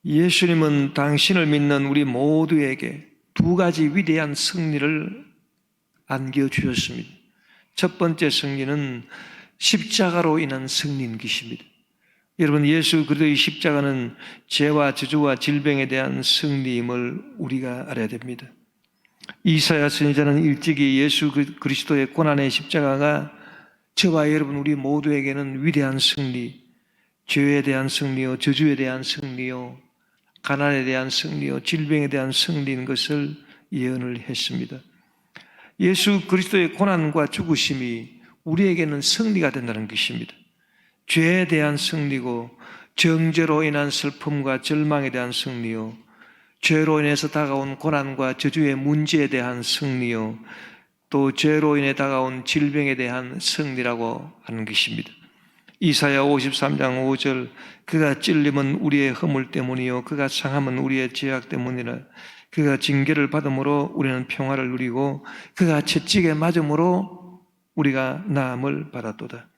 예수님은 당신을 믿는 우리 모두에게 두 가지 위대한 승리를 안겨주셨습니다. 첫 번째 승리는 십자가로 인한 승리인 것입니다. 여러분, 예수 그리스도의 십자가는 죄와 저주와 질병에 대한 승리임을 우리가 알아야 됩니다. 이사야 선지자는 일찍이 예수 그리스도의 고난의 십자가가 저와 여러분 우리 모두에게는 위대한 승리, 죄에 대한 승리요, 저주에 대한 승리요, 가난에 대한 승리요, 질병에 대한 승리인 것을 예언을 했습니다. 예수 그리스도의 고난과 죽으심이 우리에게는 승리가 된다는 것입니다. 죄에 대한 승리고, 정죄로 인한 슬픔과 절망에 대한 승리요, 죄로 인해서 다가온 고난과 저주의 문제에 대한 승리요, 또 죄로 인해 다가온 질병에 대한 승리라고 하는 것입니다. 이사야 53장 5절, 그가 찔림은 우리의 허물 때문이요 그가 상함은 우리의 죄악 때문이라. 그가 징계를 받음으로 우리는 평화를 누리고 그가 채찍에 맞음으로 우리가 나음을 받았도다.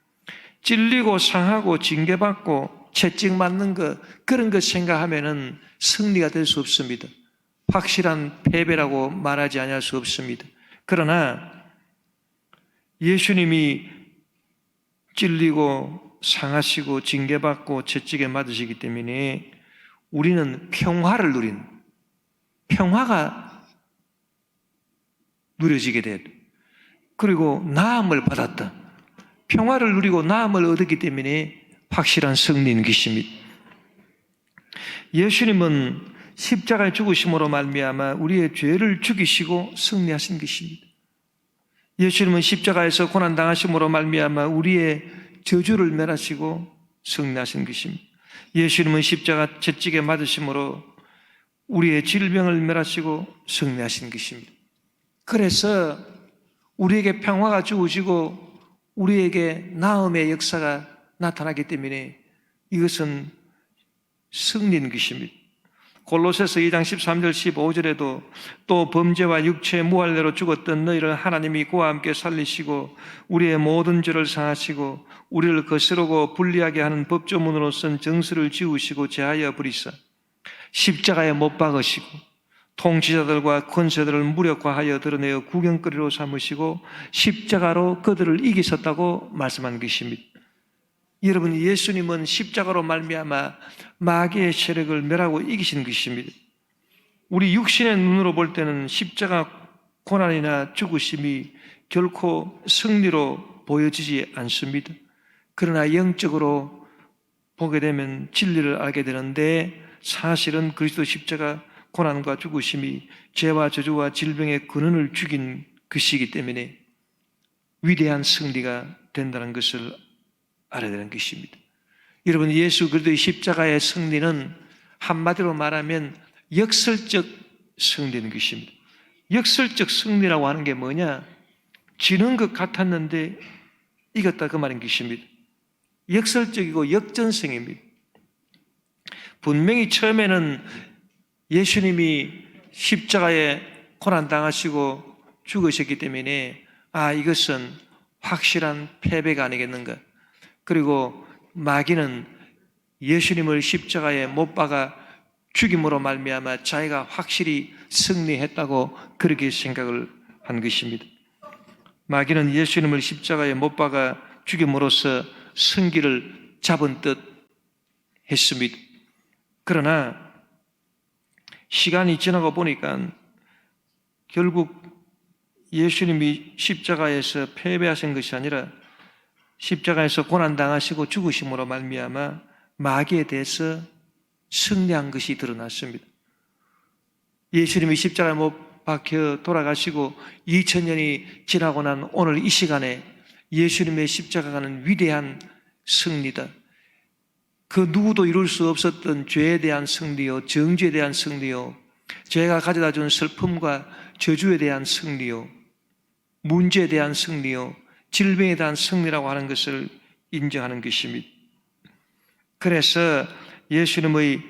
찔리고 상하고 징계받고 채찍 맞는 것, 그런 것 생각하면은 승리가 될 수 없습니다. 확실한 패배라고 말하지 않을 수 없습니다. 그러나 예수님이 찔리고 상하시고 징계받고 채찍에 맞으시기 때문에 우리는 평화를 누린, 평화가 누려지게 됐다. 그리고 나음을 받았다. 평화를 누리고 나음을 얻었기 때문에 확실한 승리인 것입니다. 예수님은 십자가의 죽으심으로 말미암아 우리의 죄를 죽이시고 승리하신 것입니다. 예수님은 십자가에서 고난당하심으로 말미암아 우리의 저주를 멸하시고 승리하신 것입니다. 예수님은 십자가 채찍에 맞으심으로 우리의 질병을 멸하시고 승리하신 것입니다. 그래서 우리에게 평화가 주어지고 우리에게 나음의 역사가 나타나기 때문에 이것은 승리인 것입니다. 골로새서 2장 13절 15절에도 또 범죄와 육체의 무할례로 죽었던 너희를 하나님이 그와 함께 살리시고 우리의 모든 죄를 사하시고 우리를 거스르고 불리하게 하는 법조문으로선 정수를 지우시고 제하여 버리사 십자가에 못 박으시고 통치자들과 권세들을 무력화하여 드러내어 구경거리로 삼으시고 십자가로 그들을 이기셨다고 말씀한 것입니다. 여러분, 예수님은 십자가로 말미암아 마귀의 세력을 멸하고 이기신 것입니다. 우리 육신의 눈으로 볼 때는 십자가 고난이나 죽으심이 결코 승리로 보여지지 않습니다. 그러나 영적으로 보게 되면 진리를 알게 되는데 사실은 그리스도 십자가 고난과 죽으심이 죄와 저주와 질병의 근원을 죽인 것이기 때문에 위대한 승리가 된다는 것을 알아야 되는 것입니다. 여러분, 예수 그리스도의 십자가의 승리는 한마디로 말하면 역설적 승리인 것입니다. 역설적 승리라고 하는 게 뭐냐? 지는 것 같았는데 이겼다, 그 말인 것입니다. 역설적이고 역전승입니다. 분명히 처음에는 예수님이 십자가에 고난당하시고 죽으셨기 때문에 이것은 확실한 패배가 아니겠는가. 그리고 마귀는 예수님을 십자가에 못 박아 죽임으로 말미암아 자기가 확실히 승리했다고 그렇게 생각을 한 것입니다. 마귀는 예수님을 십자가에 못 박아 죽임으로써 승기를 잡은 듯 했습니다. 그러나 시간이 지나고 보니까 결국 예수님이 십자가에서 패배하신 것이 아니라 십자가에서 고난당하시고 죽으심으로 말미암아 마귀에 대해서 승리한 것이 드러났습니다. 예수님이 십자가에 못 박혀 돌아가시고 2000년이 지나고 난 오늘 이 시간에 예수님의 십자가는 위대한 승리다. 그 누구도 이룰 수 없었던 죄에 대한 승리요, 정죄에 대한 승리요, 죄가 가져다 준 슬픔과 저주에 대한 승리요, 문제에 대한 승리요, 질병에 대한 승리라고 하는 것을 인정하는 것입니다. 그래서 예수님의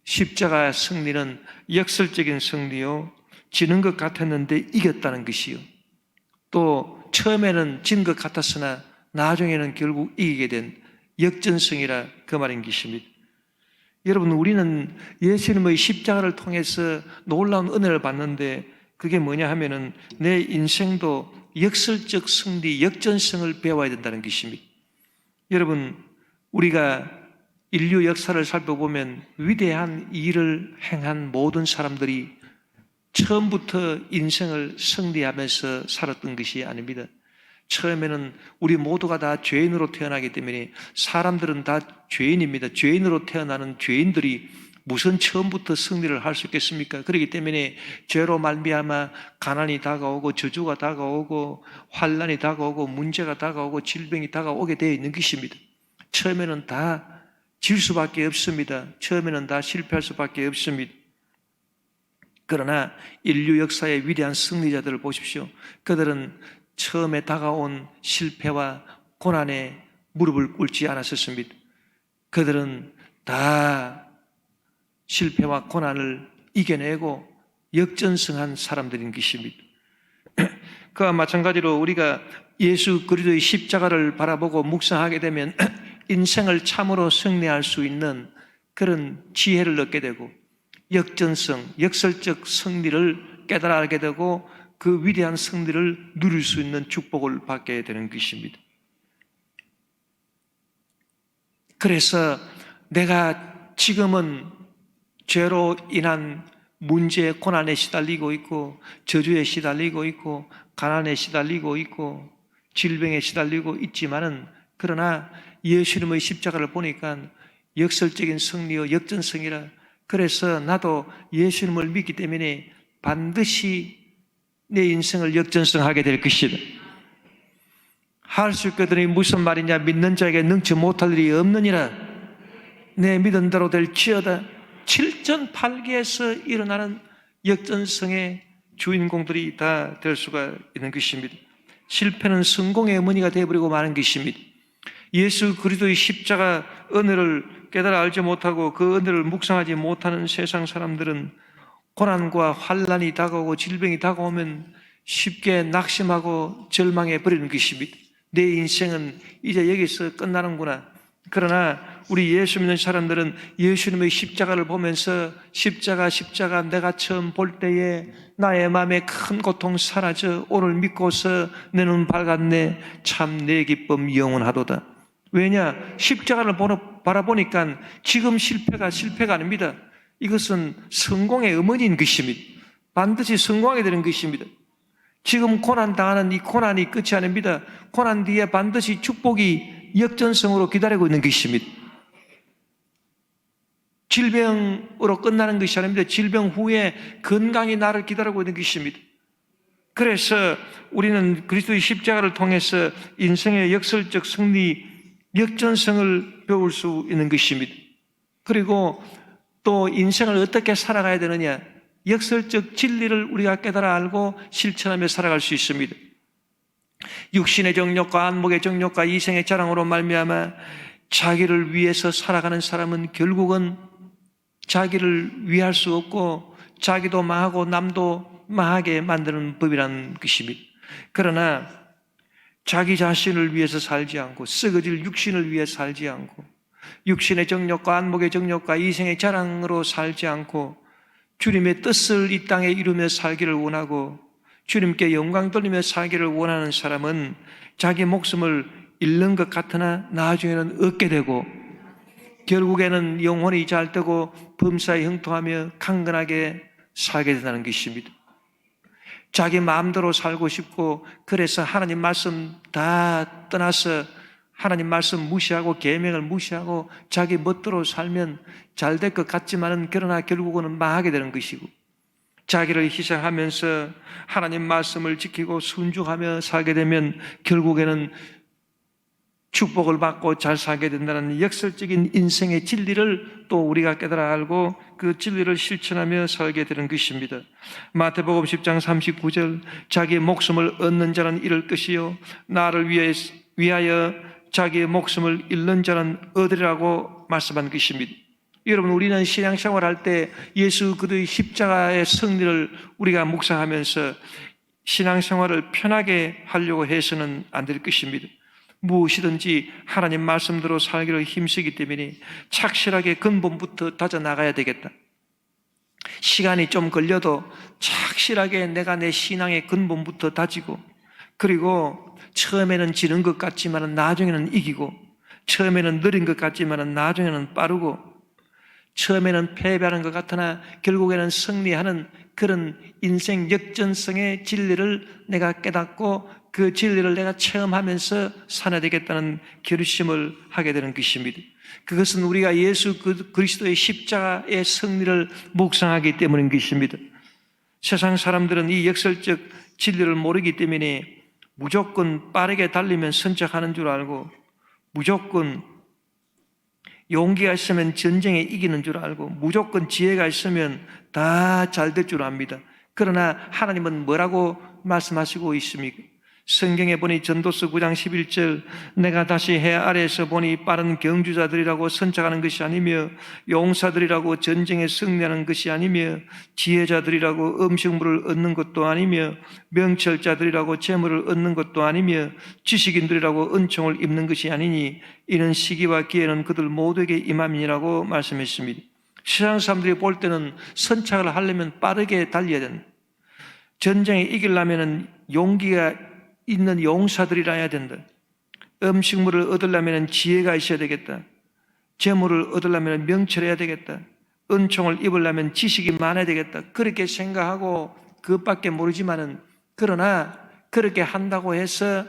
십자가 승리는 역설적인 승리요, 지는 것 같았는데 이겼다는 것이요, 또 처음에는 진 것 같았으나 나중에는 결국 이기게 된 역전승이라 그 말인 것입니다. 여러분, 우리는 예수님의 십자가를 통해서 놀라운 은혜를 받는데 그게 뭐냐 하면은 내 인생도 역설적 승리, 역전성을 배워야 된다는 것입니다. 여러분, 우리가 인류 역사를 살펴보면 위대한 일을 행한 모든 사람들이 처음부터 인생을 승리하면서 살았던 것이 아닙니다. 처음에는 우리 모두가 다 죄인으로 태어나기 때문에 사람들은 다 죄인입니다. 죄인으로 태어나는 죄인들이 무슨 처음부터 승리를 할 수 있겠습니까? 그렇기 때문에 죄로 말미암아 가난이 다가오고 저주가 다가오고 환난이 다가오고 문제가 다가오고 질병이 다가오게 되어 있는 것입니다. 처음에는 다 질 수밖에 없습니다. 처음에는 다 실패할 수밖에 없습니다. 그러나 인류 역사의 위대한 승리자들을 보십시오. 그들은 처음에 다가온 실패와 고난에 무릎을 꿇지 않았었습니다. 그들은 다 실패와 고난을 이겨내고 역전승한 사람들인 것입니다. 그와 마찬가지로 우리가 예수 그리스도의 십자가를 바라보고 묵상하게 되면 인생을 참으로 승리할 수 있는 그런 지혜를 얻게 되고 역전성, 역설적 승리를 깨달아 알게 되고 그 위대한 승리를 누릴 수 있는 축복을 받게 되는 것입니다. 그래서 내가 지금은 죄로 인한 문제, 고난에 시달리고 있고 저주에 시달리고 있고 가난에 시달리고 있고 질병에 시달리고 있지만은 그러나 예수님의 십자가를 보니까 역설적인 승리요 역전성이라 그래서 나도 예수님을 믿기 때문에 반드시 내 인생을 역전성하게 될 것이다. 할 수 있거든이 무슨 말이냐 믿는 자에게 능치 못할 일이 없느니라 내 믿은 대로 될지어다. 7전8기에서 일어나는 역전성의 주인공들이 다 될 수가 있는 것입니다. 실패는 성공의 어머니가 되어버리고 마는 것입니다. 예수 그리스도의 십자가 은혜를 깨달아 알지 못하고 그 은혜를 묵상하지 못하는 세상 사람들은 고난과 환난이 다가오고 질병이 다가오면 쉽게 낙심하고 절망해 버리는 것입니다. 내 인생은 이제 여기서 끝나는구나. 그러나 우리 예수 믿는 사람들은 예수님의 십자가를 보면서 십자가 내가 처음 볼 때에 나의 마음에 큰 고통 사라져 오늘 믿고서 내 눈 밝았네 참 내 기쁨 영원하도다. 왜냐? 십자가를 바라보니까 지금 실패가 아닙니다. 이것은 성공의 어머니인 것입니다. 반드시 성공하게 되는 것입니다. 지금 고난당하는 이 고난이 끝이 아닙니다. 고난 뒤에 반드시 축복이 역전성으로 기다리고 있는 것입니다. 질병으로 끝나는 것이 아닙니다. 질병 후에 건강이 나를 기다리고 있는 것입니다. 그래서 우리는 그리스도의 십자가를 통해서 인생의 역설적 승리, 역전성을 배울 수 있는 것입니다. 그리고 또 인생을 어떻게 살아가야 되느냐, 역설적 진리를 우리가 깨달아 알고 실천하며 살아갈 수 있습니다. 육신의 정욕과 안목의 정욕과 이생의 자랑으로 말미암아 자기를 위해서 살아가는 사람은 결국은 자기를 위할 수 없고 자기도 망하고 남도 망하게 만드는 법이라는 것입니다. 그러나 자기 자신을 위해서 살지 않고 썩어질 육신을 위해 살지 않고 육신의 정욕과 안목의 정욕과 이생의 자랑으로 살지 않고 주님의 뜻을 이 땅에 이루며 살기를 원하고 주님께 영광 돌리며 살기를 원하는 사람은 자기 목숨을 잃는 것 같으나 나중에는 얻게 되고 결국에는 영혼이 잘되고 범사에 형통하며 강건하게 살게 된다는 것입니다. 자기 마음대로 살고 싶고 그래서 하나님 말씀 다 떠나서 하나님 말씀 무시하고 계명을 무시하고 자기 멋대로 살면 잘 될 것 같지만은 그러나 결국은 망하게 되는 것이고 자기를 희생하면서 하나님 말씀을 지키고 순종하며 살게 되면 결국에는 축복을 받고 잘 살게 된다는 역설적인 인생의 진리를 또 우리가 깨달아 알고 그 진리를 실천하며 살게 되는 것입니다. 마태복음 10장 39절 자기의 목숨을 얻는 자는 잃을 것이요 나를 위하여 자기의 목숨을 잃는 자는 얻으리라고 말씀한 것입니다. 여러분, 우리는 신앙생활 할 때 예수 그리스도의 십자가의 승리를 우리가 묵상하면서 신앙생활을 편하게 하려고 해서는 안 될 것입니다. 무엇이든지 하나님 말씀대로 살기를 힘쓰기 때문에 착실하게 근본부터 다져나가야 되겠다. 시간이 좀 걸려도 착실하게 내가 내 신앙의 근본부터 다지고, 그리고 처음에는 지는 것 같지만 나중에는 이기고, 처음에는 느린 것 같지만 나중에는 빠르고, 처음에는 패배하는 것 같으나 결국에는 승리하는 그런 인생 역전성의 진리를 내가 깨닫고 그 진리를 내가 체험하면서 살아야 되겠다는 결심을 하게 되는 것입니다. 그것은 우리가 예수 그리스도의 십자가의 승리를 묵상하기 때문인 것입니다. 세상 사람들은 이 역설적 진리를 모르기 때문에 무조건 빠르게 달리면 선착하는 줄 알고, 무조건 용기가 있으면 전쟁에 이기는 줄 알고, 무조건 지혜가 있으면 다 잘 될 줄 압니다. 그러나 하나님은 뭐라고 말씀하시고 있습니까? 성경에 보니 전도서 9장 11절, 내가 다시 해 아래에서 보니 빠른 경주자들이라고 선착하는 것이 아니며 용사들이라고 전쟁에 승리하는 것이 아니며 지혜자들이라고 음식물을 얻는 것도 아니며 명철자들이라고 재물을 얻는 것도 아니며 지식인들이라고 은총을 입는 것이 아니니 이는 시기와 기회는 그들 모두에게 임함이라고 말씀했습니다. 세상 사람들이 볼 때는 선착을 하려면 빠르게 달려야 된다. 전쟁에 이기려면 용기가 있는 용사들이라 해야 된다. 음식물을 얻으려면 지혜가 있어야 되겠다. 재물을 얻으려면 명철해야 되겠다. 은총을 입으려면 지식이 많아야 되겠다. 그렇게 생각하고 그것밖에 모르지만은, 그러나 그렇게 한다고 해서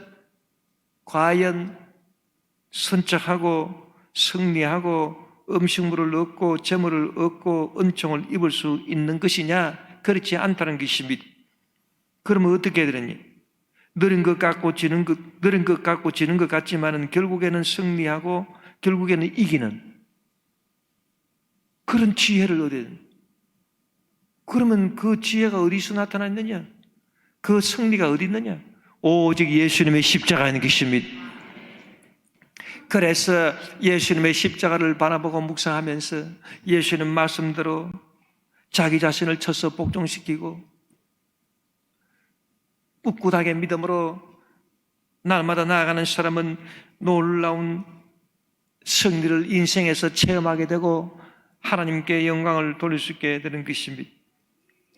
과연 선착하고 승리하고 음식물을 얻고 재물을 얻고 은총을 입을 수 있는 것이냐? 그렇지 않다는 것입니다. 그러면 어떻게 해야 되느냐? 느린 것 같고 지는 것 같지만은 결국에는 승리하고 결국에는 이기는 그런 지혜를 얻어야 된다. 그러면 그 지혜가 어디서 나타나 있느냐? 그 승리가 어디 있느냐? 오직 예수님의 십자가인 것입니다. 그래서 예수님의 십자가를 바라보고 묵상하면서 예수님 말씀대로 자기 자신을 쳐서 복종시키고 꿋꿋하게 믿음으로 날마다 나아가는 사람은 놀라운 승리를 인생에서 체험하게 되고 하나님께 영광을 돌릴 수 있게 되는 것입니다.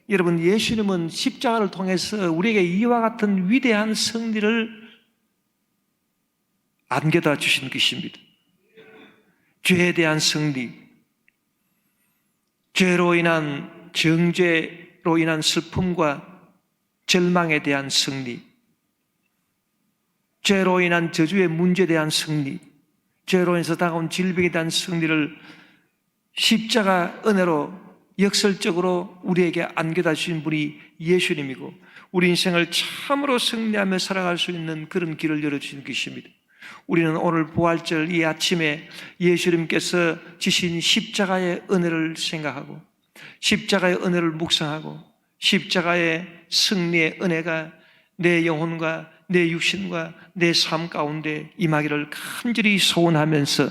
여러분, 예수님은 십자가를 통해서 우리에게 이와 같은 위대한 승리를 안겨다 주신 것입니다. 죄에 대한 승리, 죄로 인한 정죄로 인한 슬픔과 절망에 대한 승리, 죄로 인한 저주의 문제에 대한 승리, 죄로 인해서 다가온 질병에 대한 승리를 십자가 은혜로 역설적으로 우리에게 안겨다 주신 분이 예수님이고, 우리 인생을 참으로 승리하며 살아갈 수 있는 그런 길을 열어주신 것입니다. 우리는 오늘 부활절 이 아침에 예수님께서 지신 십자가의 은혜를 생각하고 십자가의 은혜를 묵상하고 십자가의 승리의 은혜가 내 영혼과 내 육신과 내 삶 가운데 임하기를 간절히 소원하면서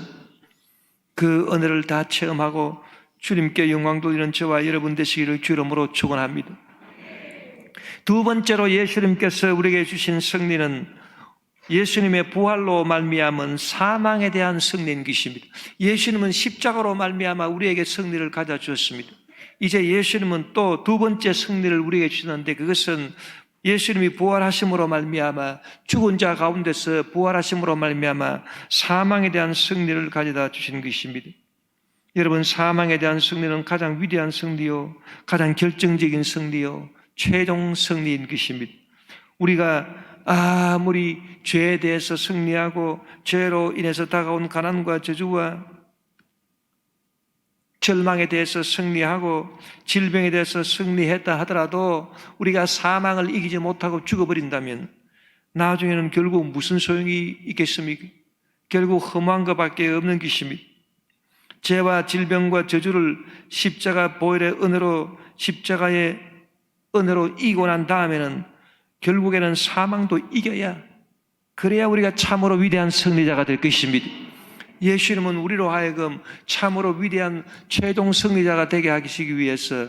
그 은혜를 다 체험하고 주님께 영광 돌리는 저와 여러분 되시기를 주 이름으로 축원합니다. 두 번째로 예수님께서 우리에게 주신 승리는 예수님의 부활로 말미암은 사망에 대한 승리인 것입니다. 예수님은 십자가로 말미암아 우리에게 승리를 가져주셨습니다. 이제 예수님은 또 두 번째 승리를 우리에게 주시는데, 그것은 예수님이 부활하심으로 말미암아 죽은 자 가운데서 부활하심으로 말미암아 사망에 대한 승리를 가져다 주시는 것입니다. 여러분, 사망에 대한 승리는 가장 위대한 승리요, 가장 결정적인 승리요, 최종 승리인 것입니다. 우리가 아무리 죄에 대해서 승리하고 죄로 인해서 다가온 가난과 저주와 절망에 대해서 승리하고 질병에 대해서 승리했다 하더라도 우리가 사망을 이기지 못하고 죽어버린다면 나중에는 결국 무슨 소용이 있겠습니까? 결국 험한 것밖에 없는 것입니다. 죄와 질병과 저주를 십자가 보혈의 은혜로, 십자가의 은혜로 이기고 난 다음에는 결국에는 사망도 이겨야, 그래야 우리가 참으로 위대한 승리자가 될 것입니다. 예수님은 우리로 하여금 참으로 위대한 최종 승리자가 되게 하시기 위해서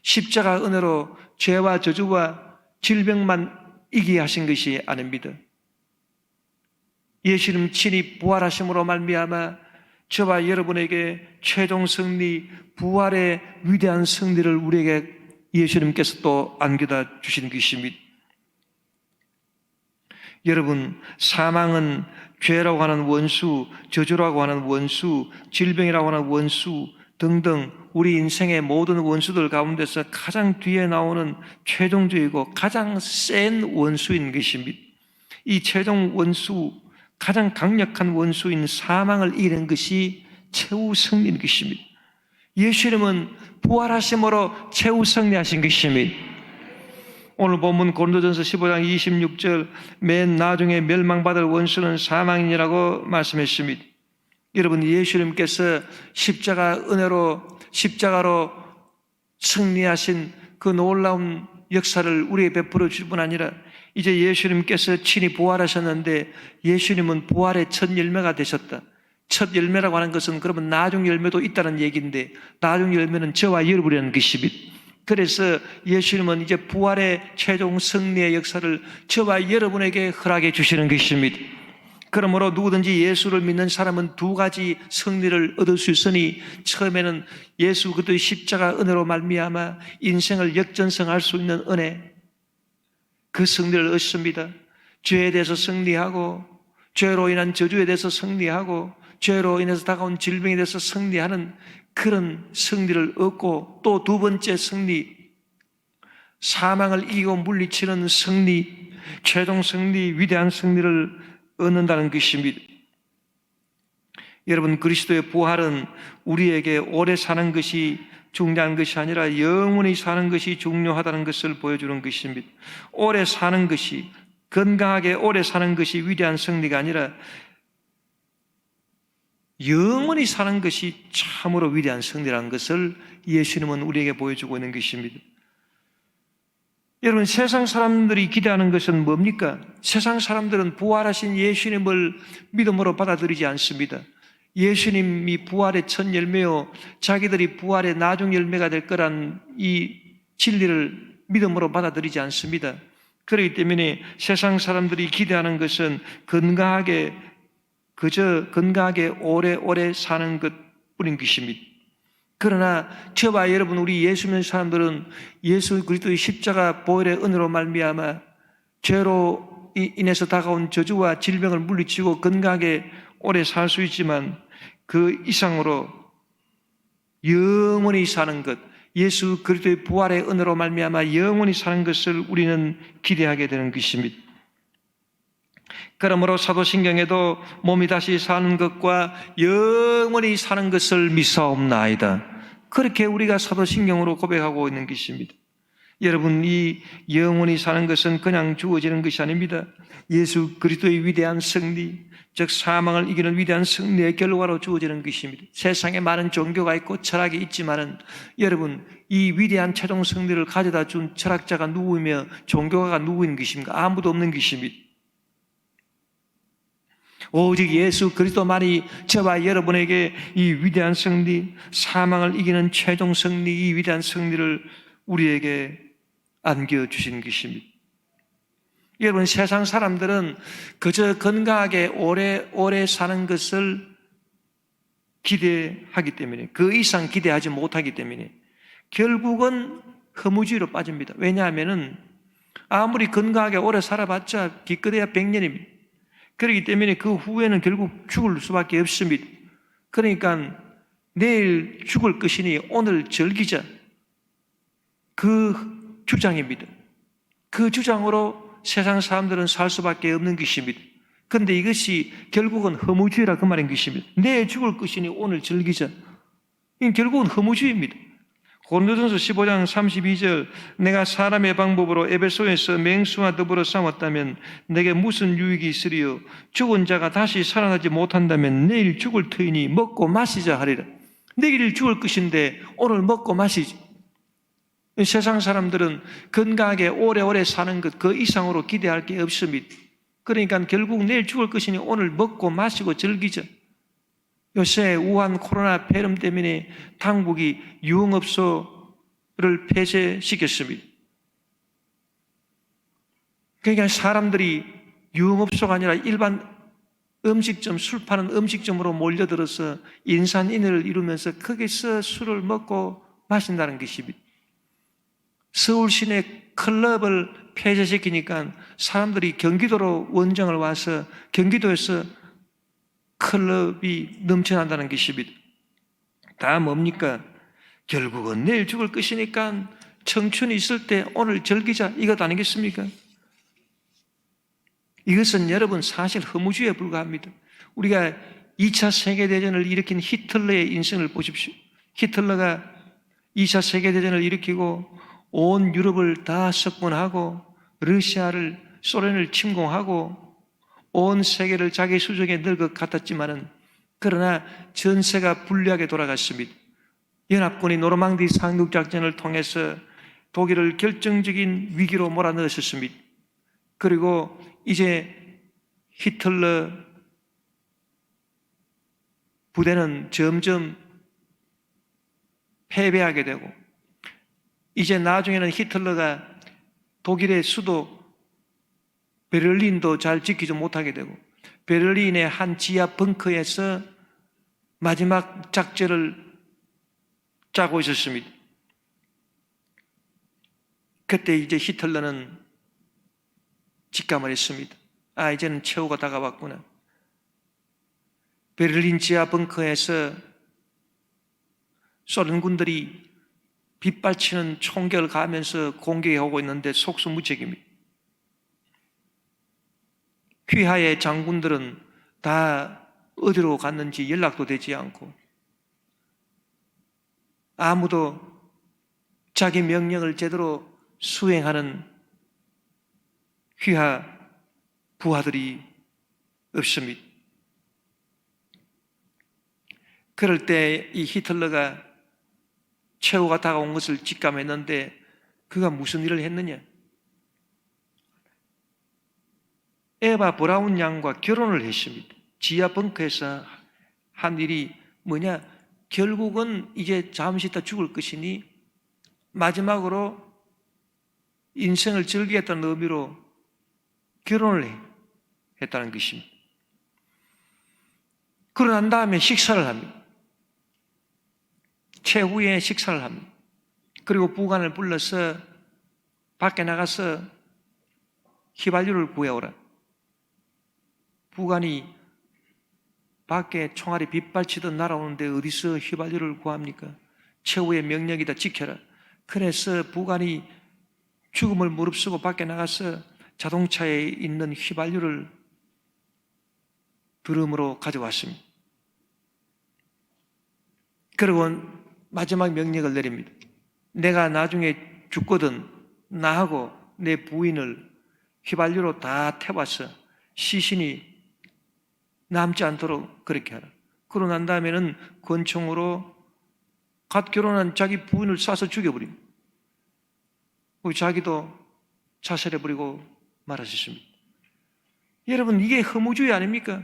십자가 은혜로 죄와 저주와 질병만 이기게 하신 것이 아닙니다. 예수님 친히 부활하심으로 말미암아 저와 여러분에게 최종 승리, 부활의 위대한 승리를 우리에게 예수님께서 또 안겨다 주신 것입니다. 여러분, 사망은 죄라고 하는 원수, 저주라고 하는 원수, 질병이라고 하는 원수 등등 우리 인생의 모든 원수들 가운데서 가장 뒤에 나오는 최종적이고 가장 센 원수인 것입니다. 이 최종 원수, 가장 강력한 원수인 사망을 이기는 것이 최후 승리인 것입니다. 예수님은 부활하심으로 최후 승리하신 것입니다. 오늘 본문 고린도전서 15장 26절 맨 나중에 멸망받을 원수는 사망이라고 말씀했습니다. 여러분, 예수님께서 십자가로 승리하신 그 놀라운 역사를 우리에게 베풀어 줄 뿐 아니라 이제 예수님께서 친히 부활하셨는데 예수님은 부활의 첫 열매가 되셨다. 첫 열매라고 하는 것은 그러면 나중 열매도 있다는 얘기인데 나중 열매는 저와 여러분이라는 것입니다. 그래서 예수님은 이제 부활의 최종 승리의 역사를 저와 여러분에게 허락해 주시는 것입니다. 그러므로 누구든지 예수를 믿는 사람은 두 가지 승리를 얻을 수 있으니 처음에는 예수 그리스도의 십자가 은혜로 말미암아 인생을 역전승할 수 있는 은혜, 그 승리를 얻습니다. 죄에 대해서 승리하고 죄로 인한 저주에 대해서 승리하고 죄로 인해서 다가온 질병에 대해서 승리하는 그런 승리를 얻고 또 두 번째 승리, 사망을 이기고 물리치는 승리, 최종 승리, 위대한 승리를 얻는다는 것입니다. 여러분, 그리스도의 부활은 우리에게 오래 사는 것이 중요한 것이 아니라 영원히 사는 것이 중요하다는 것을 보여주는 것입니다. 오래 사는 것이, 건강하게 오래 사는 것이 위대한 승리가 아니라 영원히 사는 것이 참으로 위대한 승리라는 것을 예수님은 우리에게 보여주고 있는 것입니다. 여러분, 세상 사람들이 기대하는 것은 뭡니까? 세상 사람들은 부활하신 예수님을 믿음으로 받아들이지 않습니다. 예수님이 부활의 첫 열매요, 자기들이 부활의 나중 열매가 될 거란 이 진리를 믿음으로 받아들이지 않습니다. 그렇기 때문에 세상 사람들이 기대하는 것은 그저 건강하게 오래오래 사는 것뿐인 것입니다. 그러나 저와 여러분, 우리 예수 믿는 사람들은 예수 그리스도의 십자가 보혈의 은혜로 말미암아 죄로 인해서 다가온 저주와 질병을 물리치고 건강하게 오래 살 수 있지만 그 이상으로 영원히 사는 것, 예수 그리스도의 부활의 은혜로 말미암아 영원히 사는 것을 우리는 기대하게 되는 것입니다. 그러므로 사도신경에도 몸이 다시 사는 것과 영원히 사는 것을 믿사옵나이다, 그렇게 우리가 사도신경으로 고백하고 있는 것입니다. 여러분, 이 영원히 사는 것은 그냥 주어지는 것이 아닙니다. 예수 그리스도의 위대한 승리, 즉 사망을 이기는 위대한 승리의 결과로 주어지는 것입니다. 세상에 많은 종교가 있고 철학이 있지만은 여러분, 이 위대한 최종 승리를 가져다 준 철학자가 누구이며 종교가가 누구인 것입니까? 아무도 없는 것입니다. 오직 예수 그리스도만이 저와 여러분에게 이 위대한 승리, 사망을 이기는 최종 승리, 이 위대한 승리를 우리에게 안겨주신 것입니다. 여러분, 세상 사람들은 그저 건강하게 오래 사는 것을 기대하기 때문에, 그 이상 기대하지 못하기 때문에 결국은 허무주의로 빠집니다. 왜냐하면 아무리 건강하게 오래 살아봤자 기껏해야 100년입니다. 그렇기 때문에 그 후에는 결국 죽을 수밖에 없습니다. 그러니까 내일 죽을 것이니 오늘 즐기자, 그 주장입니다. 그 주장으로 세상 사람들은 살 수밖에 없는 것입니다. 그런데 이것이 결국은 허무주의라 그 말인 것입니다. 내일 죽을 것이니 오늘 즐기자, 이건 결국은 허무주의입니다. 고린도전서 15장 32절, 내가 사람의 방법으로 에베소에서 맹수와 더불어 싸웠다면 내게 무슨 유익이 있으리요? 죽은 자가 다시 살아나지 못한다면 내일 죽을 터이니 먹고 마시자 하리라. 내일 죽을 것인데 오늘 먹고 마시지. 세상 사람들은 건강하게 오래오래 사는 것, 그 이상으로 기대할 게 없습니다. 그러니까 결국 내일 죽을 것이니 오늘 먹고 마시고 즐기자. 요새 우한 코로나 폐렴 때문에 당국이 유흥업소를 폐쇄시켰습니다. 그러니까 사람들이 유흥업소가 아니라 일반 음식점, 술 파는 음식점으로 몰려들어서 인산인해를 이루면서 거기서 술을 먹고 마신다는 것입니다. 서울 시내 클럽을 폐쇄시키니까 사람들이 경기도로 원정을 와서 경기도에서 클럽이 넘쳐난다는 것입니다. 다 뭡니까? 결국은 내일 죽을 것이니까 청춘이 있을 때 오늘 즐기자, 이것 아니겠습니까? 이것은 여러분 사실 허무주의에 불과합니다. 우리가 2차 세계대전을 일으킨 히틀러의 인생을 보십시오. 히틀러가 2차 세계대전을 일으키고 온 유럽을 다 석권하고 러시아를, 소련을 침공하고 온 세계를 자기 수중에 넣을 것 같았지만은 그러나 전세가 불리하게 돌아갔습니다. 연합군이 노르망디 상륙작전을 통해서 독일을 결정적인 위기로 몰아넣었습니다. 그리고 이제 히틀러 부대는 점점 패배하게 되고 이제 나중에는 히틀러가 독일의 수도 베를린도 잘 지키지 못하게 되고 베를린의 한 지하 벙커에서 마지막 작전을 짜고 있었습니다. 그때 이제 히틀러는 직감을 했습니다. 아, 이제는 최후가 다가왔구나. 베를린 지하 벙커에서 소련군들이 빗발치는 총격을 가하면서 공격해 오고 있는데 속수무책입니다. 휘하의 장군들은 다 어디로 갔는지 연락도 되지 않고 아무도 자기 명령을 제대로 수행하는 휘하 부하들이 없습니다. 그럴 때 이 히틀러가 최후가 다가온 것을 직감했는데 그가 무슨 일을 했느냐? 에바 브라운 양과 결혼을 했습니다. 지하 벙커에서 한 일이 뭐냐? 결국은 이제 잠시 있다 죽을 것이니 마지막으로 인생을 즐기겠다는 의미로 결혼을 했다는 것입니다. 그러고 난 다음에 식사를 합니다. 최후의 식사를 합니다. 그리고 부관을 불러서 밖에 나가서 휘발유를 구해오라. 부관이 밖에 총알이 빗발치듯 날아오는데 어디서 휘발유를 구합니까? 최후의 명령이다, 지켜라. 그래서 부관이 죽음을 무릅쓰고 밖에 나가서 자동차에 있는 휘발유를 드럼으로 가져왔습니다. 그리고 마지막 명령을 내립니다. 내가 나중에 죽거든 나하고 내 부인을 휘발유로 다 태워서 시신이 남지 않도록 그렇게 하라. 그러고 난 다음에는 권총으로 갓 결혼한 자기 부인을 쏴서 죽여버립니다. 자기도 자살해버리고 말하셨습니다. 여러분, 이게 허무주의 아닙니까?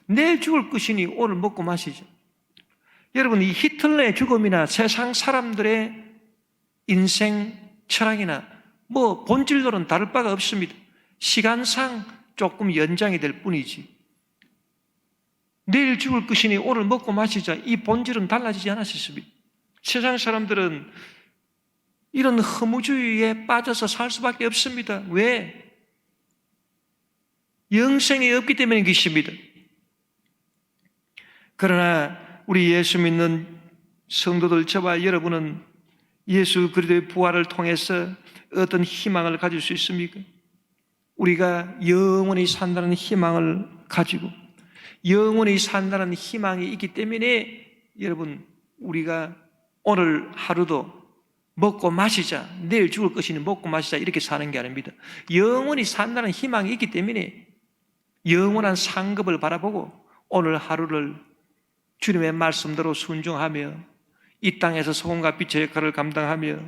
내일 죽을 것이니 오늘 먹고 마시죠. 여러분, 이 히틀러의 죽음이나 세상 사람들의 인생 철학이나 뭐 본질로는 다를 바가 없습니다. 시간상 조금 연장이 될 뿐이지 내일 죽을 것이니 오늘 먹고 마시자, 이 본질은 달라지지 않았습니다. 세상 사람들은 이런 허무주의에 빠져서 살 수밖에 없습니다. 왜? 영생이 없기 때문인 것입니다. 그러나 우리 예수 믿는 성도들, 저와 여러분은 예수 그리스도의 부활을 통해서 어떤 희망을 가질 수 있습니까? 우리가 영원히 산다는 희망을 가지고 영원히 산다는 희망이 있기 때문에 여러분, 우리가 오늘 하루도 먹고 마시자, 내일 죽을 것이니 먹고 마시자 이렇게 사는 게 아닙니다. 영원히 산다는 희망이 있기 때문에 영원한 상급을 바라보고 오늘 하루를 주님의 말씀대로 순종하며 이 땅에서 소금과 빛의 역할을 감당하며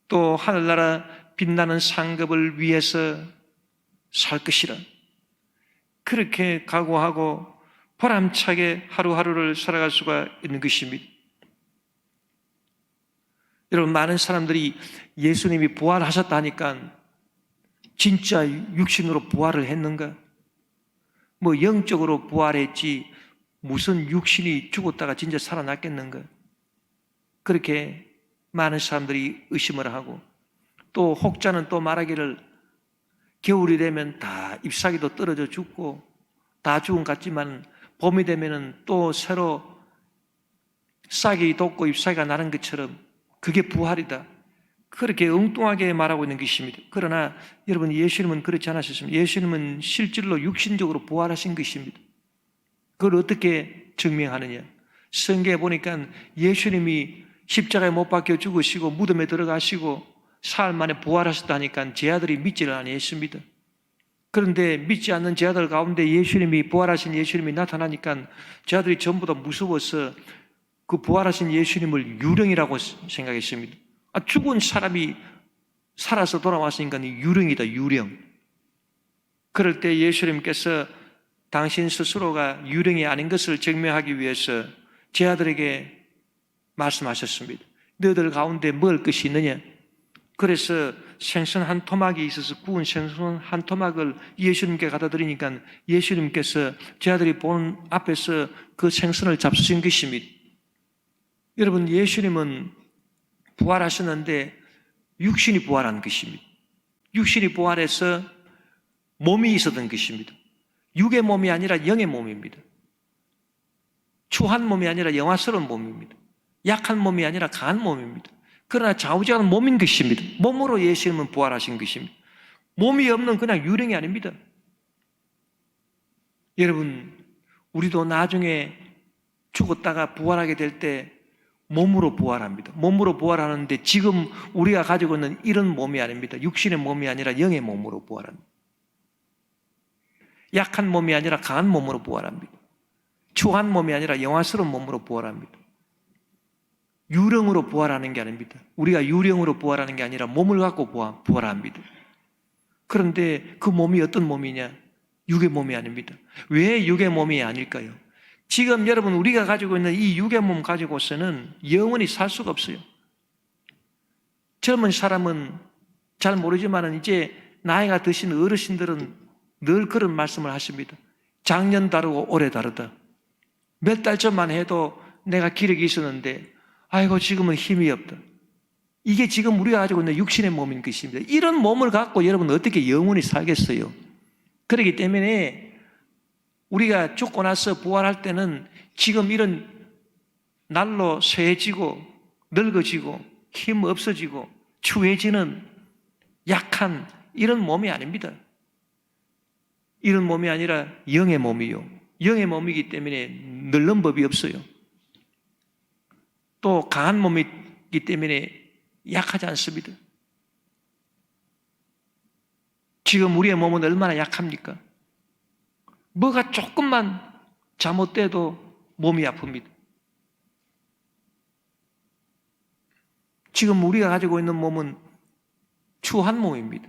또 하늘나라 빛나는 상급을 위해서 살 것이라, 그렇게 각오하고 보람차게 하루하루를 살아갈 수가 있는 것입니다. 여러분, 많은 사람들이 예수님이 부활하셨다니까 진짜 육신으로 부활을 했는가? 뭐 영적으로 부활했지 무슨 육신이 죽었다가 진짜 살아났겠는가? 그렇게 많은 사람들이 의심을 하고, 또 혹자는 또 말하기를 겨울이 되면 다 잎사귀도 떨어져 죽고 다 죽은 것 같지만 봄이 되면은 또 새로 싹이 돋고 잎사귀가 나는 것처럼 그게 부활이다. 그렇게 엉뚱하게 말하고 있는 것입니다. 그러나 여러분, 예수님은 그렇지 않으셨습니다. 예수님은 실질로 육신적으로 부활하신 것입니다. 그걸 어떻게 증명하느냐? 성경에 보니까 예수님이 십자가에 못 박혀 죽으시고 무덤에 들어가시고 사흘 만에 부활하셨다니까 제 아들이 믿지를 아니했습니다. 그런데 믿지 않는 제 아들 가운데 예수님이, 부활하신 예수님이 나타나니까 제 아들이 전부 다 무서워서 그 부활하신 예수님을 유령이라고 생각했습니다. 죽은 사람이 살아서 돌아왔으니까 유령이다, 유령. 그럴 때 예수님께서 당신 스스로가 유령이 아닌 것을 증명하기 위해서 제 아들에게 말씀하셨습니다. 너희들 가운데 먹을 것이 있느냐? 그래서 생선 한 토막이 있어서 구운 생선 한 토막을 예수님께 갖다 드리니까 예수님께서 제 아들이 보는 앞에서 그 생선을 잡수신 것입니다. 여러분, 예수님은 부활하셨는데 육신이 부활한 것입니다. 육신이 부활해서 몸이 있었던 것입니다. 육의 몸이 아니라 영의 몸입니다. 추한 몸이 아니라 영화스러운 몸입니다. 약한 몸이 아니라 강한 몸입니다. 그러나 좌우지간 몸인 것입니다. 몸으로 예수님은 부활하신 것입니다. 몸이 없는 그냥 유령이 아닙니다. 여러분, 우리도 나중에 죽었다가 부활하게 될 때 몸으로 부활합니다. 몸으로 부활하는데 지금 우리가 가지고 있는 이런 몸이 아닙니다. 육신의 몸이 아니라 영의 몸으로 부활합니다. 약한 몸이 아니라 강한 몸으로 부활합니다. 추한 몸이 아니라 영화스러운 몸으로 부활합니다. 유령으로 부활하는 게 아닙니다. 우리가 유령으로 부활하는 게 아니라 몸을 갖고 부활합니다. 그런데 그 몸이 어떤 몸이냐? 육의 몸이 아닙니다. 왜 육의 몸이 아닐까요? 지금 여러분, 우리가 가지고 있는 이 육의 몸 가지고서는 영원히 살 수가 없어요. 젊은 사람은 잘 모르지만 이제 나이가 드신 어르신들은 늘 그런 말씀을 하십니다. 작년 다르고 올해 다르다. 몇 달 전만 해도 내가 기력이 있었는데 아이고 지금은 힘이 없다. 이게 지금 우리가 가지고 있는 육신의 몸인 것입니다. 이런 몸을 갖고 여러분 어떻게 영원히 살겠어요? 그렇기 때문에 우리가 죽고 나서 부활할 때는 지금 이런 날로 쇠해지고 늙어지고 힘 없어지고 추해지는 약한 이런 몸이 아닙니다. 이런 몸이 아니라 영의 몸이요. 영의 몸이기 때문에 늙는 법이 없어요. 또 강한 몸이기 때문에 약하지 않습니다. 지금 우리의 몸은 얼마나 약합니까? 뭐가 조금만 잘못돼도 몸이 아픕니다. 지금 우리가 가지고 있는 몸은 추한 몸입니다.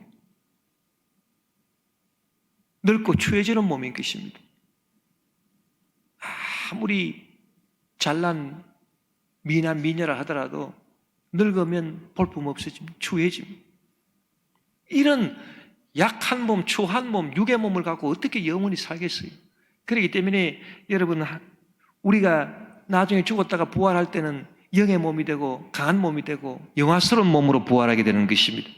늙고 추해지는 몸인 것입니다. 아무리 잘난 미남 미녀라 하더라도 늙으면 볼품 없어집니다. 추해집니다. 이런 약한 몸, 추한 몸, 육의 몸을 갖고 어떻게 영원히 살겠어요? 그렇기 때문에 여러분, 우리가 나중에 죽었다가 부활할 때는 영의 몸이 되고 강한 몸이 되고 영화스러운 몸으로 부활하게 되는 것입니다.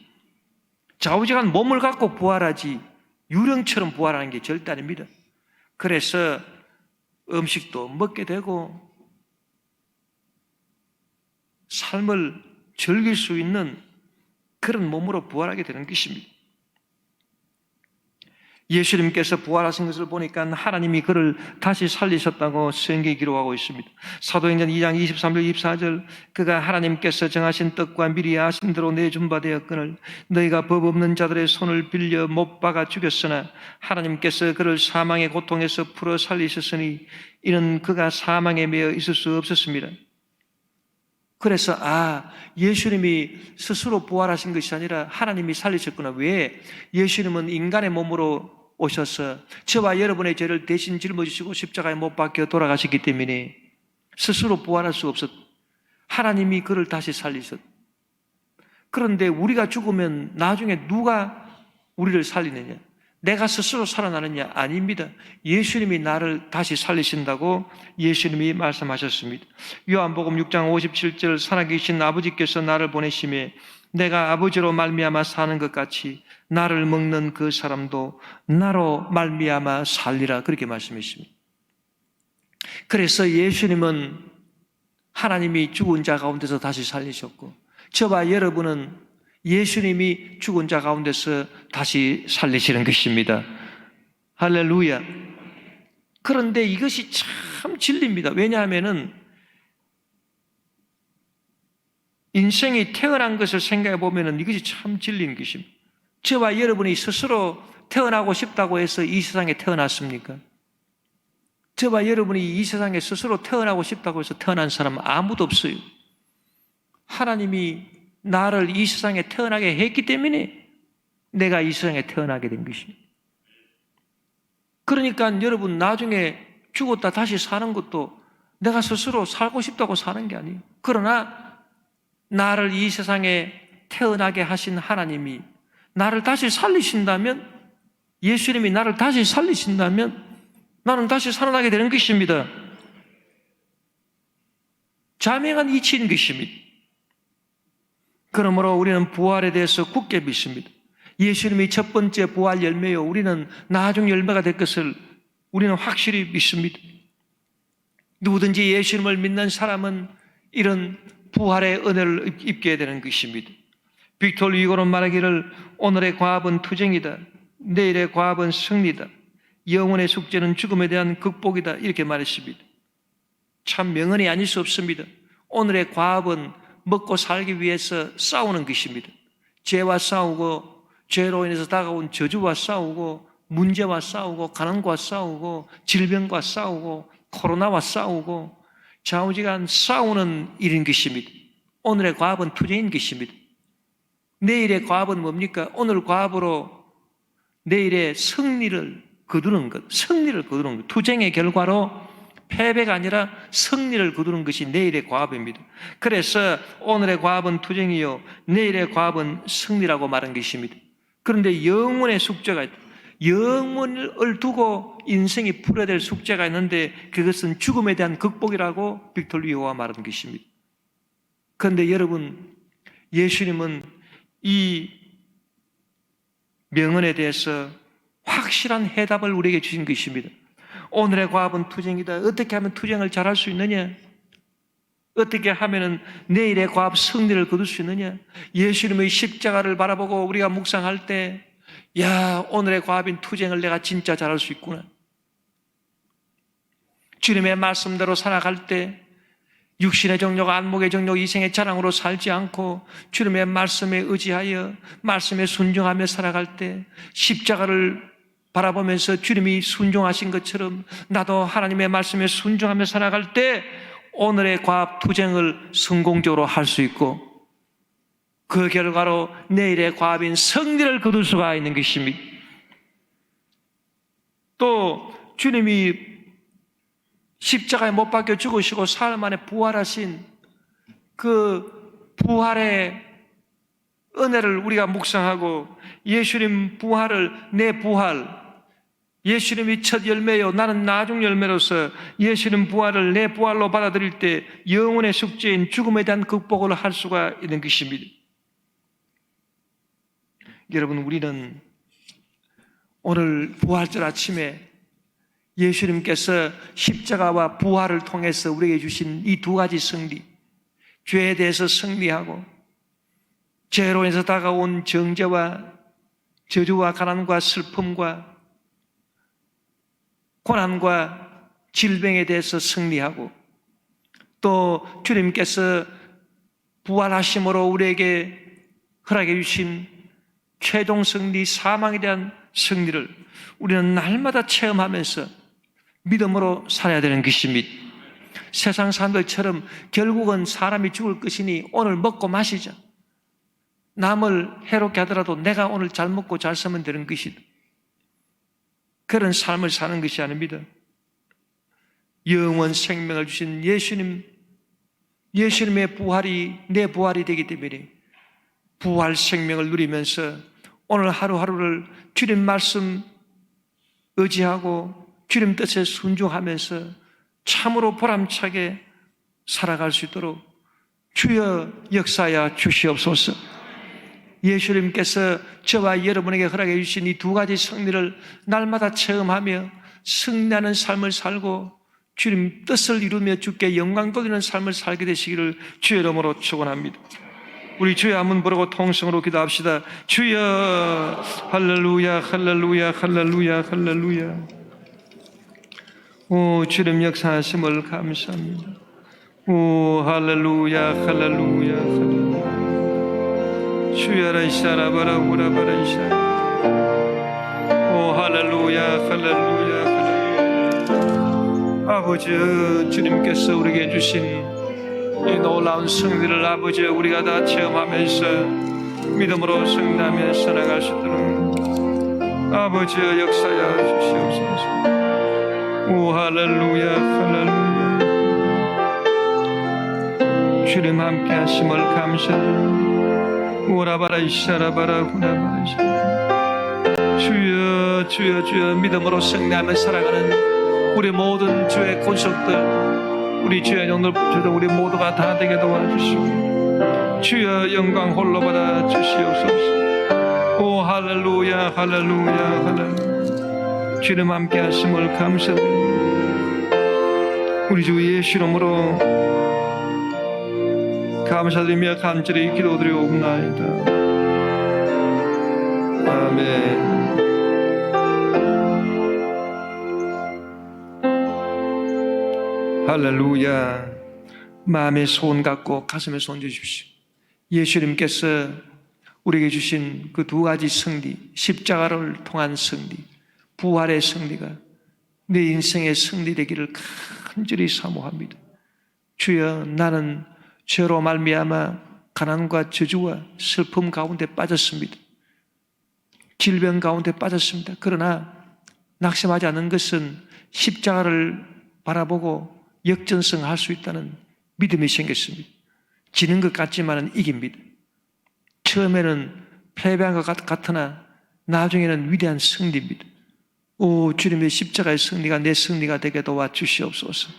좌우지간 몸을 갖고 부활하지 유령처럼 부활하는 게 절대 아닙니다. 그래서 음식도 먹게 되고 삶을 즐길 수 있는 그런 몸으로 부활하게 되는 것입니다. 예수님께서 부활하신 것을 보니까 하나님이 그를 다시 살리셨다고 성경에 기록하고 있습니다. 사도행전 2장 23절 24절 그가 하나님께서 정하신 떡과 미리 아신 대로 내준 바 되었거늘 너희가 법 없는 자들의 손을 빌려 못 박아 죽였으나 하나님께서 그를 사망의 고통에서 풀어 살리셨으니 이는 그가 사망에 매여 있을 수 없었습니다. 그래서 예수님이 스스로 부활하신 것이 아니라 하나님이 살리셨구나. 왜? 예수님은 인간의 몸으로 오셔서 저와 여러분의 죄를 대신 짊어지시고 십자가에 못 박혀 돌아가셨기 때문에 스스로 부활할 수 없었. 하나님이 그를 다시 살리셨. 그런데 우리가 죽으면 나중에 누가 우리를 살리느냐? 내가 스스로 살아나느냐? 아닙니다. 예수님이 나를 다시 살리신다고 예수님이 말씀하셨습니다. 요한복음 6장 57절 살아계신 아버지께서 나를 보내심에 내가 아버지로 말미암아 사는 것 같이 나를 먹는 그 사람도 나로 말미암아 살리라 그렇게 말씀했습니다. 그래서 예수님은 하나님이 죽은 자 가운데서 다시 살리셨고 저와 여러분은 예수님이 죽은 자 가운데서 다시 살리시는 것입니다. 할렐루야. 그런데 이것이 참 진리입니다. 왜냐하면 인생이 태어난 것을 생각해 보면 이것이 참 진리인 것입니다. 저와 여러분이 스스로 태어나고 싶다고 해서 이 세상에 태어났습니까? 저와 여러분이 이 세상에 스스로 태어나고 싶다고 해서 태어난 사람은 아무도 없어요. 하나님이 나를 이 세상에 태어나게 했기 때문에 내가 이 세상에 태어나게 된 것입니다. 그러니까 여러분 나중에 죽었다 다시 사는 것도 내가 스스로 살고 싶다고 사는 게 아니에요. 그러나 나를 이 세상에 태어나게 하신 하나님이 나를 다시 살리신다면, 예수님이 나를 다시 살리신다면 나는 다시 살아나게 되는 것입니다. 자명한 이치인 것입니다. 그러므로 우리는 부활에 대해서 굳게 믿습니다. 예수님이 첫 번째 부활 열매요, 우리는 나중 열매가 될 것을 우리는 확실히 믿습니다. 누구든지 예수님을 믿는 사람은 이런 부활의 은혜를 입게 되는 것입니다. 빅토르 유고는 말하기를 오늘의 과업은 투쟁이다, 내일의 과업은 승리다, 영혼의 숙제는 죽음에 대한 극복이다 이렇게 말했습니다. 참 명언이 아닐 수 없습니다. 오늘의 과업은 먹고 살기 위해서 싸우는 것입니다. 죄와 싸우고 죄로 인해서 다가온 저주와 싸우고 문제와 싸우고 가난과 싸우고 질병과 싸우고 코로나와 싸우고 좌우지간 싸우는 일인 것입니다. 오늘의 과업은 투쟁인 것입니다. 내일의 과업은 뭡니까? 오늘 과업으로 내일의 승리를 거두는 것, 승리를 거두는 것. 투쟁의 결과로 패배가 아니라 승리를 거두는 것이 내일의 과업입니다. 그래서 오늘의 과업은 투쟁이요, 내일의 과업은 승리라고 말한 것입니다. 그런데 영혼의 숙제가 있다. 영혼을 두고 인생이 풀어야 될 숙제가 있는데 그것은 죽음에 대한 극복이라고 빅토르 유고가 말한 것입니다. 그런데 여러분, 예수님은 이 명언에 대해서 확실한 해답을 우리에게 주신 것입니다. 오늘의 과업은 투쟁이다. 어떻게 하면 투쟁을 잘할 수 있느냐? 어떻게 하면 내일의 과업 승리를 거둘 수 있느냐? 예수님의 십자가를 바라보고 우리가 묵상할 때, 야, 오늘의 과업인 투쟁을 내가 진짜 잘할 수 있구나. 주님의 말씀대로 살아갈 때 육신의 정욕, 안목의 정욕, 이생의 자랑으로 살지 않고 주님의 말씀에 의지하여 말씀에 순종하며 살아갈 때 십자가를 바라보면서 주님이 순종하신 것처럼 나도 하나님의 말씀에 순종하며 살아갈 때 오늘의 과업 투쟁을 성공적으로 할 수 있고 그 결과로 내일의 과업인 승리를 거둘 수가 있는 것입니다. 또 주님이 십자가에 못 박혀 죽으시고 사흘 만에 부활하신 그 부활의 은혜를 우리가 묵상하고 예수님 부활을 내 부활, 예수님이 첫 열매요 나는 나중 열매로서 예수님 부활을 내 부활로 받아들일 때 영혼의 숙제인 죽음에 대한 극복을 할 수가 있는 것입니다. 여러분, 우리는 오늘 부활절 아침에 예수님께서 십자가와 부활을 통해서 우리에게 주신 이 두 가지 승리, 죄에 대해서 승리하고 죄로 인해서 다가온 정죄와 저주와 가난과 슬픔과 고난과 질병에 대해서 승리하고 또 주님께서 부활하심으로 우리에게 허락해 주신 최종 승리, 사망에 대한 승리를 우리는 날마다 체험하면서 믿음으로 살아야 되는 것입니다. 세상 사람들처럼 결국은 사람이 죽을 것이니 오늘 먹고 마시자, 남을 해롭게 하더라도 내가 오늘 잘 먹고 잘 살면 되는 것이다, 그런 삶을 사는 것이 아닙니다. 영원 생명을 주신 예수님의 부활이 내 부활이 되기 때문에 부활 생명을 누리면서 오늘 하루하루를 주님 말씀 의지하고 주님 뜻에 순종하면서 참으로 보람차게 살아갈 수 있도록 주여 역사하여 주시옵소서. 예수님께서 저와 여러분에게 허락해 주신 이 두 가지 승리를 날마다 체험하며 승리하는 삶을 살고 주님 뜻을 이루며 주께 영광 돌리는 삶을 살게 되시기를 주의 이름으로 축원합니다. 우리 주의 한번 부르고 통성으로 기도합시다. 주여 할렐루야 할렐루야 할렐루야 할렐루야. 오 주님 역사하심을 감사합니다. 오 할렐루야 할렐루야 할렐루야. 주야라이샤라바라 우라바라이샤. 오 할렐루야 할렐루야 할렐루야. 아버지 주님께서 우리에게 주신 이 놀라운 승리를 아버지 우리가 다 체험하면서 믿음으로 승리하며 살아갈 수 있도록 아버지 역사하여 주시옵소서. 오 할렐루야 할렐루야. 주님 함께 하심을 감사합니다. 오라바라이샤라바라 후라바라이샤. 주여 주여 주여. 믿음으로 승리하며 살아가는 우리 모든 주의 권속들, 우리 주의 영들 붙여도 우리 모두가 다 되게 도와주시고 주여 영광 홀로 받아 주시옵소서. 오 할렐루야 할렐루야 할렐루야. 주님 함께 하심을 감사드립니다. 우리 주 예수 이름으로 감사드리며 간절히 기도드리옵나이다. 아멘. 할렐루야. 마음에 손 갖고 가슴에 손 주십시오. 예수님께서 우리에게 주신 그 두 가지 승리, 십자가를 통한 승리, 부활의 승리가 내 인생의 승리 되기를 간절히 사모합니다. 주여 나는 죄로 말미암아 가난과 저주와 슬픔 가운데 빠졌습니다. 질병 가운데 빠졌습니다. 그러나 낙심하지 않는 것은 십자가를 바라보고 역전승할 수 있다는 믿음이 생겼습니다. 지는 것 같지만 이깁니다. 처음에는 패배한 것 같으나 나중에는 위대한 승리입니다. 오 주님의 십자가의 승리가 내 승리가 되게 도와주시옵소서.